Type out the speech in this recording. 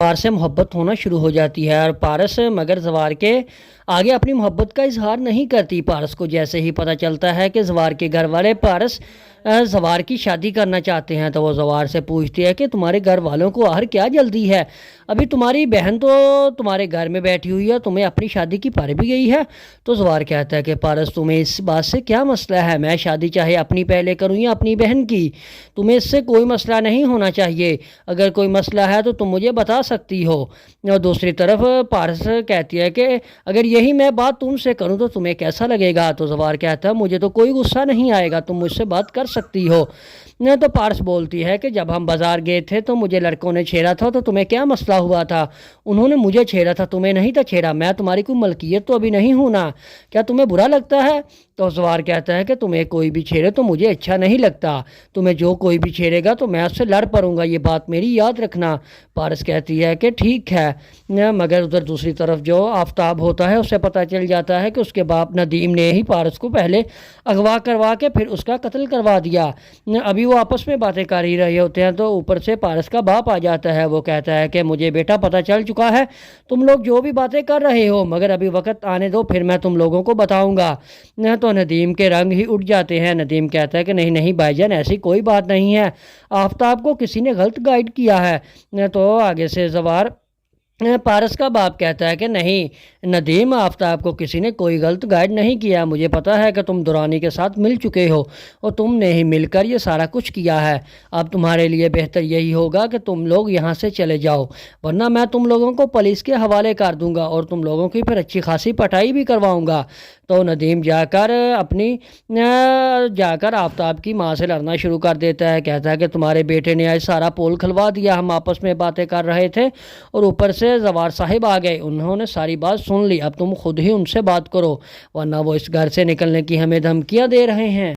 زوار سے محبت ہونا شروع ہو جاتی ہے اور پارس مگر زوار کے آگے اپنی محبت کا اظہار نہیں کرتی۔ پارس کو جیسے ہی پتہ چلتا ہے کہ زوار کے گھر والے پارس زوار کی شادی کرنا چاہتے ہیں تو وہ زوار سے پوچھتی ہے کہ تمہارے گھر والوں کو آخر کیا جلدی ہے؟ ابھی تمہاری بہن تو تمہارے گھر میں بیٹھی ہوئی ہے، تمہیں اپنی شادی کی پاری بھی گئی ہے۔ تو زوار کہتا ہے کہ پارس تمہیں اس بات سے کیا مسئلہ ہے؟ میں شادی چاہے اپنی پہلے کروں یا اپنی بہن کی، تمہیں اس سے کوئی مسئلہ نہیں ہونا چاہیے۔ اگر کوئی مسئلہ ہے تو تم مجھے بتا سکتی ہو۔ اور دوسری طرف پارس کہتی ہے کہ اگر یہی میں بات تم سے کروں تو تمہیں کیسا لگے گا؟ تو زوار کہتا ہے مجھے تو کوئی غصہ نہیں آئے گا، تم مجھ سے بات کر سکتی ہو۔ تو پارس بولتی ہے کہ جب ہم بازار گئے تھے تو مجھے لڑکوں نے چھیڑا تھا، تو تمہیں کیا مسئلہ ہوا تھا؟ انہوں نے مجھے چھیڑا تھا، تمہیں نہیں تھا چھیڑا، میں تمہاری کوئی ملکیت تو ابھی نہیں ہوں نا، کیا تمہیں برا لگتا ہے؟ تو زوار کہتا ہے کہ تمہیں کوئی بھی چھیڑے تو مجھے اچھا نہیں لگتا، تمہیں جو کوئی بھی چھیڑے گا تو میں اس سے لڑ پڑوں گا، یہ بات میری یاد رکھنا۔ پارس کہتی ہے کہ ٹھیک ہے، مگر ادھر دوسری طرف جو آفتاب ہوتا ہے اسے پتہ چل جاتا ہے کہ اس کے باپ ندیم نے ہی پارس کو پہلے اغوا کروا کے پھر اس کا قتل کروا دیا۔ ابھی وہ آپس میں باتیں کر ہی رہے ہوتے ہیں تو اوپر سے پارس کا باپ آ جاتا ہے۔ وہ کہتا ہے کہ مجھے بیٹا پتہ چل چکا ہے، تم لوگ جو بھی باتیں کر رہے ہو، مگر ابھی وقت آنے دو پھر میں تم لوگوں کو بتاؤں گا۔ تو ندیم کے رنگ ہی اٹھ جاتے ہیں۔ ندیم کہتا ہے کہ نہیں نہیں بھائی جان، ایسی کوئی بات نہیں ہے، آفتاب کو کسی نے غلط گائیڈ کیا ہے۔ تو آگے سے زوار پارس کا باپ کہتا ہے کہ نہیں ندیم، آفتاب کو کسی نے کوئی غلط گائیڈ نہیں کیا، مجھے پتا ہے کہ تم دورانی کے ساتھ مل چکے ہو اور تم نے ہی مل کر یہ سارا کچھ کیا ہے۔ اب تمہارے لیے بہتر یہی ہوگا کہ تم لوگ یہاں سے چلے جاؤ، ورنہ میں تم لوگوں کو پولیس کے حوالے کر دوں گا اور تم لوگوں کی پھر اچھی خاصی پٹائی بھی کرواؤں گا۔ تو ندیم جا کر آفتاب کی ماں سے لڑنا شروع کر دیتا ہے، کہتا ہے کہ تمہارے بیٹے نے آج سارا پول کھلوا دیا، ہم آپس میں باتیں کر رہے تھے اور اوپر سے زوار صاحب آ گئے، انہوں نے ساری بات سن لی، اب تم خود ہی ان سے بات کرو ورنہ وہ اس گھر سے نکلنے کی ہمیں دھمکیاں دے رہے ہیں۔